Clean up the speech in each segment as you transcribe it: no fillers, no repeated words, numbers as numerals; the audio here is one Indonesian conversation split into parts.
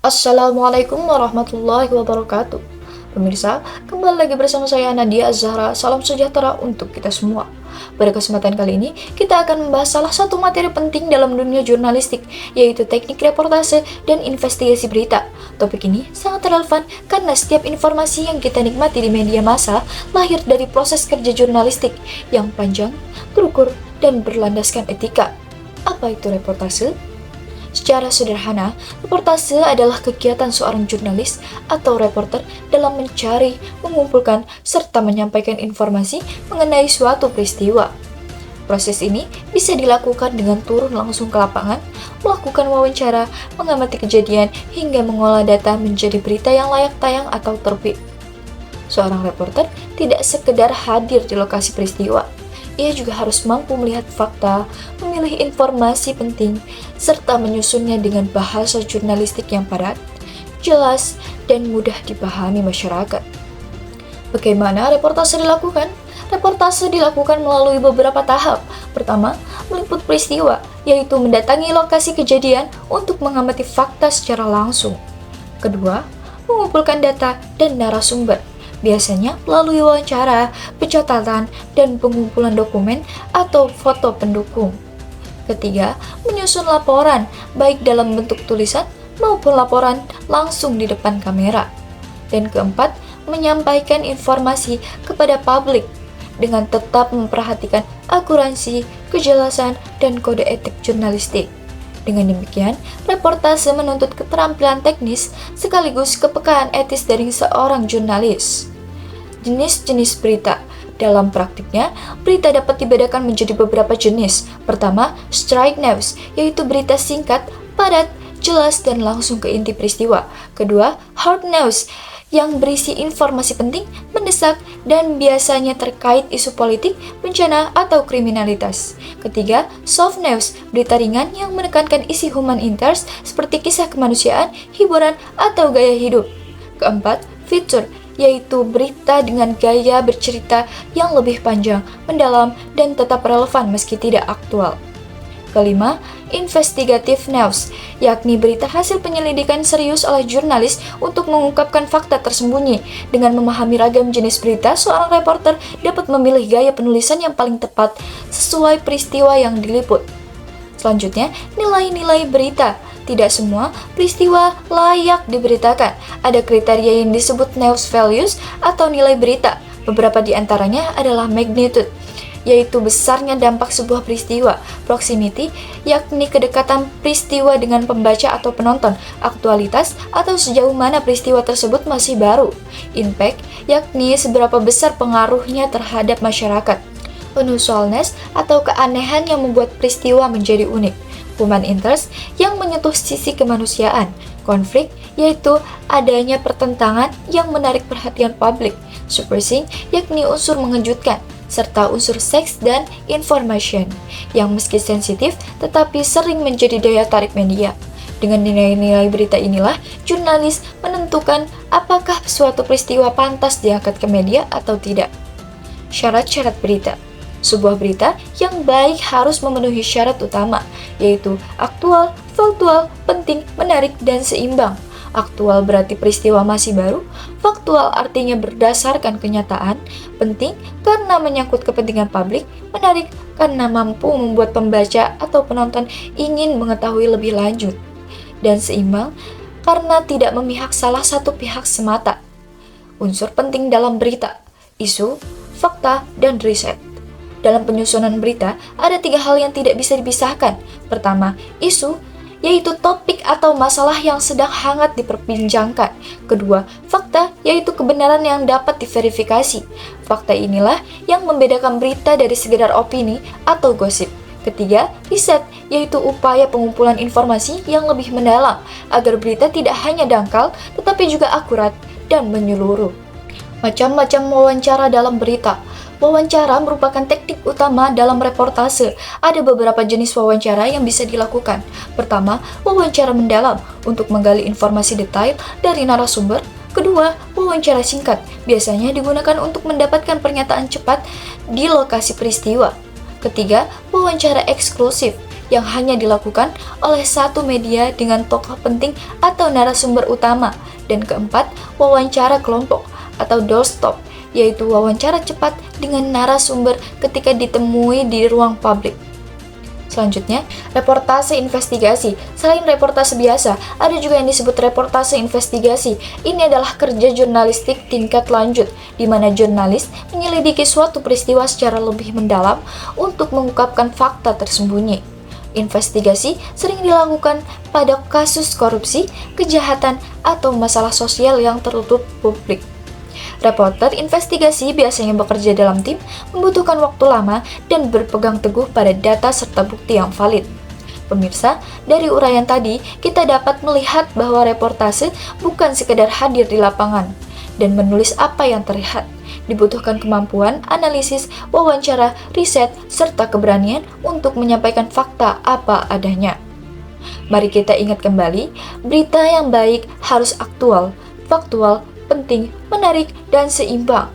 Assalamualaikum warahmatullahi wabarakatuh. Pemirsa, kembali lagi bersama saya Nadia Zahra. Salam sejahtera untuk kita semua. Pada kesempatan kali ini, kita akan membahas salah satu materi penting dalam dunia jurnalistik, yaitu teknik reportase dan investigasi berita. Topik ini sangat relevan karena setiap informasi yang kita nikmati di media massa lahir dari proses kerja jurnalistik yang panjang, terukur, dan berlandaskan etika. Apa itu reportase? Secara sederhana, reportase adalah kegiatan seorang jurnalis atau reporter dalam mencari, mengumpulkan, serta menyampaikan informasi mengenai suatu peristiwa. Proses ini bisa dilakukan dengan turun langsung ke lapangan, melakukan wawancara, mengamati kejadian, hingga mengolah data menjadi berita yang layak tayang atau terbit. Seorang reporter tidak sekedar hadir di lokasi peristiwa. Ia juga harus mampu melihat fakta, memilih informasi penting, serta menyusunnya dengan bahasa jurnalistik yang padat, jelas, dan mudah dipahami masyarakat. Bagaimana reportase dilakukan? Reportase dilakukan melalui beberapa tahap. Pertama, meliput peristiwa, yaitu mendatangi lokasi kejadian untuk mengamati fakta secara langsung. Kedua, mengumpulkan data dan narasumber, biasanya melalui wawancara, pencatatan, dan pengumpulan dokumen atau foto pendukung. Ketiga, menyusun laporan, baik dalam bentuk tulisan maupun laporan langsung di depan kamera. Dan keempat, menyampaikan informasi kepada publik dengan tetap memperhatikan akurasi, kejelasan, dan kode etik jurnalistik. Dengan demikian, reportase menuntut keterampilan teknis sekaligus kepekaan etis dari seorang jurnalis. Jenis-jenis berita. Dalam praktiknya, berita dapat dibedakan menjadi beberapa jenis. Pertama, straight news, yaitu berita singkat, padat, jelas, dan langsung ke inti peristiwa. Kedua, hard news, yang berisi informasi penting, mendesak, dan biasanya terkait isu politik, bencana, atau kriminalitas. Ketiga, soft news, berita ringan yang menekankan isi human interest seperti kisah kemanusiaan, hiburan, atau gaya hidup. Keempat, feature, yaitu berita dengan gaya bercerita yang lebih panjang, mendalam, dan tetap relevan meski tidak aktual. Kelima, investigative news, yakni berita hasil penyelidikan serius oleh jurnalis untuk mengungkapkan fakta tersembunyi. Dengan memahami ragam jenis berita, seorang reporter dapat memilih gaya penulisan yang paling tepat sesuai peristiwa yang diliput. Selanjutnya, nilai-nilai berita. Tidak semua peristiwa layak diberitakan. Ada kriteria yang disebut news values atau nilai berita. Beberapa di antaranya adalah magnitude, yaitu besarnya dampak sebuah peristiwa, proximity, yakni kedekatan peristiwa dengan pembaca atau penonton, aktualitas, atau sejauh mana peristiwa tersebut masih baru, impact, yakni seberapa besar pengaruhnya terhadap masyarakat, unusualness, atau keanehan yang membuat peristiwa menjadi unik, human interest, yang menyentuh sisi kemanusiaan, konflik, yaitu adanya pertentangan yang menarik perhatian publik, surprising, yakni unsur mengejutkan, serta unsur seks dan information, yang meski sensitif tetapi sering menjadi daya tarik media. Dengan nilai-nilai berita inilah, jurnalis menentukan apakah suatu peristiwa pantas diangkat ke media atau tidak. Syarat-syarat berita. Sebuah berita yang baik harus memenuhi syarat utama, yaitu aktual, faktual, penting, menarik, dan seimbang. Aktual berarti peristiwa masih baru, faktual artinya berdasarkan kenyataan, penting karena menyangkut kepentingan publik, menarik karena mampu membuat pembaca atau penonton ingin mengetahui lebih lanjut, dan seimbang karena tidak memihak salah satu pihak semata. Unsur penting dalam berita, isu, fakta, dan riset. Dalam penyusunan berita, ada 3 hal yang tidak bisa dipisahkan. Pertama, isu, yaitu topik atau masalah yang sedang hangat diperbincangkan. Kedua, fakta, yaitu kebenaran yang dapat diverifikasi. Fakta inilah yang membedakan berita dari sekedar opini atau gosip. Ketiga, riset, yaitu upaya pengumpulan informasi yang lebih mendalam, agar berita tidak hanya dangkal, tetapi juga akurat dan menyeluruh. Macam-macam wawancara dalam berita. Wawancara merupakan teknik utama dalam reportase. Ada beberapa jenis wawancara yang bisa dilakukan. Pertama, wawancara mendalam untuk menggali informasi detail dari narasumber. Kedua, wawancara singkat biasanya digunakan untuk mendapatkan pernyataan cepat di lokasi peristiwa. Ketiga, wawancara eksklusif yang hanya dilakukan oleh satu media dengan tokoh penting atau narasumber utama. Dan keempat, wawancara kelompok atau doorstop, yaitu wawancara cepat dengan narasumber ketika ditemui di ruang publik. Selanjutnya, reportase investigasi. Selain reportase biasa, ada juga yang disebut reportase investigasi. Ini adalah kerja jurnalistik tingkat lanjut, di mana jurnalis menyelidiki suatu peristiwa secara lebih mendalam untuk mengungkapkan fakta tersembunyi. Investigasi sering dilakukan pada kasus korupsi, kejahatan, atau masalah sosial yang tertutup publik. Reporter investigasi biasanya bekerja dalam tim, membutuhkan waktu lama, dan berpegang teguh pada data serta bukti yang valid. Pemirsa, dari uraian tadi, kita dapat melihat bahwa reportase bukan sekedar hadir di lapangan dan menulis apa yang terlihat. Dibutuhkan kemampuan, analisis, wawancara, riset, serta keberanian untuk menyampaikan fakta apa adanya. Mari kita ingat kembali, berita yang baik harus aktual, faktual, penting, menarik, dan seimbang.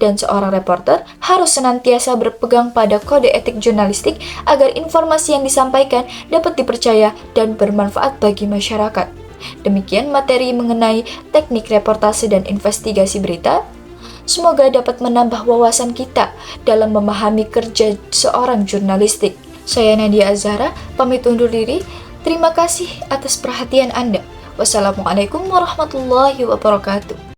Dan seorang reporter harus senantiasa berpegang pada kode etik jurnalistik agar informasi yang disampaikan dapat dipercaya dan bermanfaat bagi masyarakat. Demikian materi mengenai teknik reportase dan investigasi berita. Semoga dapat menambah wawasan kita dalam memahami kerja seorang jurnalistik. Saya Nadia Azhara, pamit undur diri. Terima kasih atas perhatian Anda. Wassalamualaikum warahmatullahi wabarakatuh.